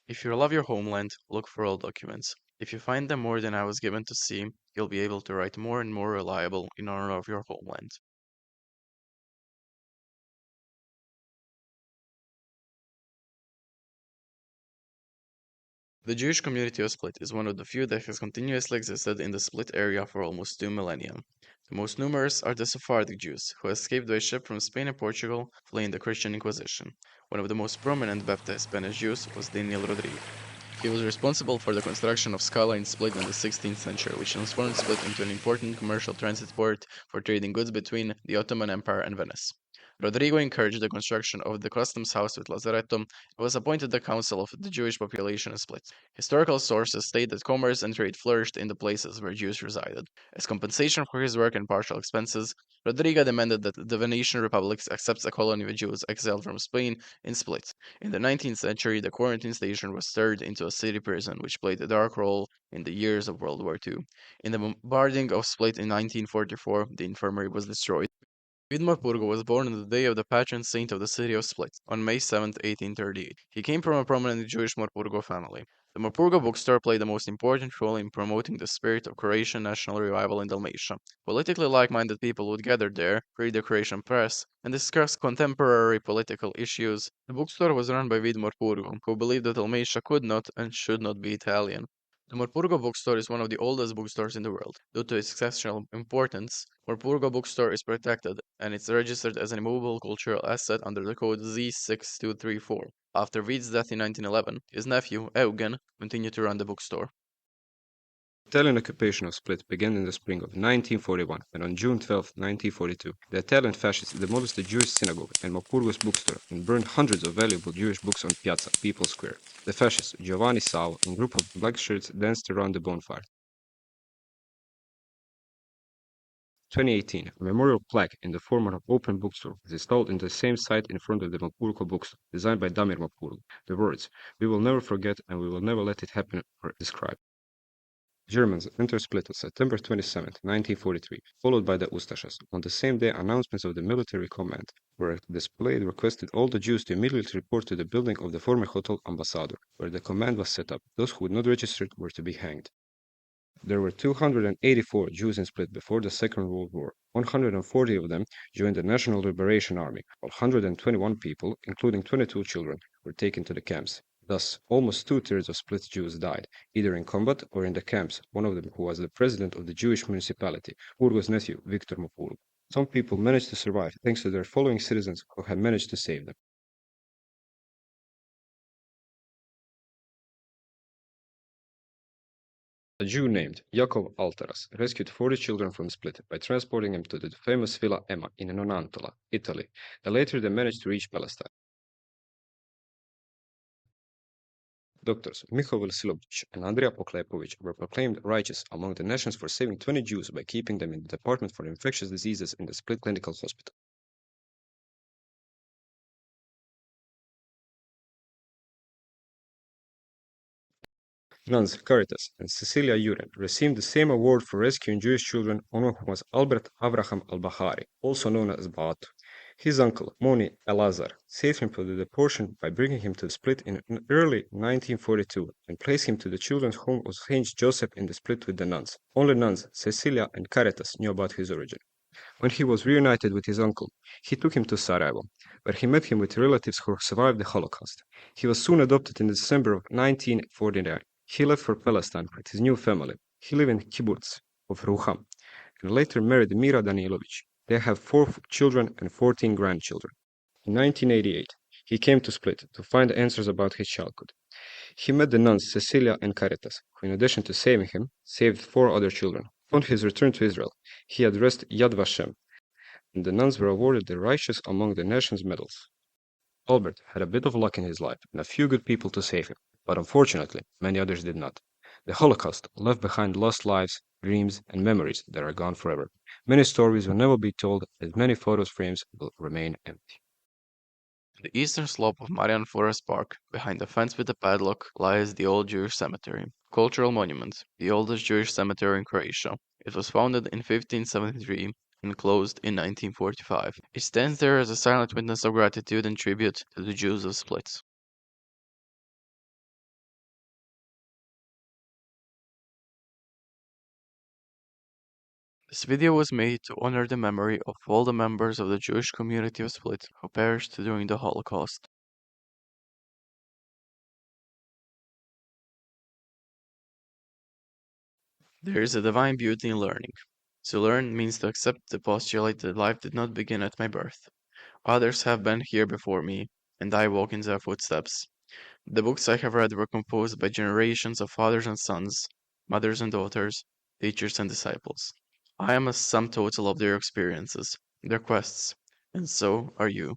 If you love your homeland, look for old documents. If you find them more than I was given to see, you'll be able to write more and more reliable in honor of your homeland. The Jewish community of Split is one of the few that has continuously existed in the Split area for almost 2 millennia. The most numerous are the Sephardic Jews, who escaped by ship from Spain and Portugal, fleeing the Christian Inquisition. One of the most prominent baptized Spanish Jews was Daniel Rodriguez. He was responsible for the construction of Scala in Split in the 16th century, which transformed Split into an important commercial transit port for trading goods between the Ottoman Empire and Venice. Rodrigo encouraged the construction of the customs house with Lazaretto and was appointed the council of the Jewish population in Split. Historical sources state that commerce and trade flourished in the places where Jews resided. As compensation for his work and partial expenses, Rodrigo demanded that the Venetian Republic accepts a colony of Jews exiled from Spain in Split. In the 19th century, the quarantine station was turned into a city prison, which played a dark role in the years of World War II. In the bombarding of Split in 1944, the infirmary was destroyed. Vidmar Purgo was born on the day of the patron saint of the city of Split, on May 7, 1838. He came from a prominent Jewish Morpurgo family. The Morpurgo bookstore played the most important role in promoting the spirit of Croatian national revival in Dalmatia. Politically like-minded people would gather there, read the Croatian press, and discuss contemporary political issues. The bookstore was run by Vidmar Purgo, who believed that Dalmatia could not and should not be Italian. The Morpurgo bookstore is one of the oldest bookstores in the world. Due to its exceptional importance, Morpurgo bookstore is protected and it's registered as an immovable cultural asset under the code Z6234. After Vid's death in 1911, his nephew, Eugen, continued to run the bookstore. The Italian occupation of Split began in the spring of 1941, and on June 12, 1942, the Italian fascists demolished the Jewish synagogue and Morpurgo's bookstore and burned hundreds of valuable Jewish books on Piazza, People's Square. The fascists, Giovanni Sau, and a group of black shirts danced around the bonfire. 2018, a memorial plaque in the form of an open bookstore was installed in the same site in front of the Morpurgo bookstore, designed by Damir Morpurgo. The words, "We will never forget and we will never let it happen," were described. Germans entered Split on September 27, 1943, followed by the Ustashas. On the same day, announcements of the military command were displayed requested all the Jews to immediately report to the building of the former Hotel Ambassador, where the command was set up. Those who would not register were to be hanged. There were 284 Jews in Split before the Second World War. 140 of them joined the National Liberation Army, while 121 people, including 22 children, were taken to the camps. Thus, almost two-thirds of Split Jews died, either in combat or in the camps, one of them who was the president of the Jewish municipality, Purgo's nephew, Victor Mopurgo. Some people managed to survive thanks to their following citizens who had managed to save them. A Jew named Yakov Alteras rescued 40 children from Split by transporting them to the famous Villa Emma in Nonantola, Italy, and later they managed to reach Palestine. Doctors Michael Silovic and Andrea Poklepovich were proclaimed righteous among the nations for saving 20 Jews by keeping them in the Department for Infectious Diseases in the Split Clinical Hospital. Nuns Caritas and Cecilia Uren received the same award for rescuing Jewish children, one of whom was Albert Avraham al-Bahari, also known as Baatu. His uncle, Moni Elazar, saved him from the deportation by bringing him to the Split in early 1942 and placed him to the children's home of Saint Joseph in the Split with the nuns. Only nuns, Cecilia and Caritas, knew about his origin. When he was reunited with his uncle, he took him to Sarajevo, where he met him with relatives who survived the Holocaust. He was soon adopted in December of 1949. He left for Palestine with his new family. He lived in kibbutz of Ruham and later married Mira Danilovich. They have 4 children and 14 grandchildren. In 1988, he came to Split to find answers about his childhood. He met the nuns Cecilia and Caritas, who in addition to saving him, saved 4 other children. Upon his return to Israel, he addressed Yad Vashem, and the nuns were awarded the Righteous Among the Nations medals. Albert had a bit of luck in his life and a few good people to save him, but unfortunately, many others did not. The Holocaust left behind lost lives, dreams, and memories that are gone forever. Many stories will never be told, as many photo frames will remain empty. On the eastern slope of Marian Forest Park, behind the fence with the padlock, lies the Old Jewish Cemetery, a cultural monument, the oldest Jewish cemetery in Croatia. It was founded in 1573 and closed in 1945. It stands there as a silent witness of gratitude and tribute to the Jews of Split. This video was made to honor the memory of all the members of the Jewish community of Split who perished during the Holocaust. There is a divine beauty in learning. To learn means to accept the postulate that life did not begin at my birth. Others have been here before me, and I walk in their footsteps. The books I have read were composed by generations of fathers and sons, mothers and daughters, teachers and disciples. I am a sum total of their experiences, their quests, and so are you.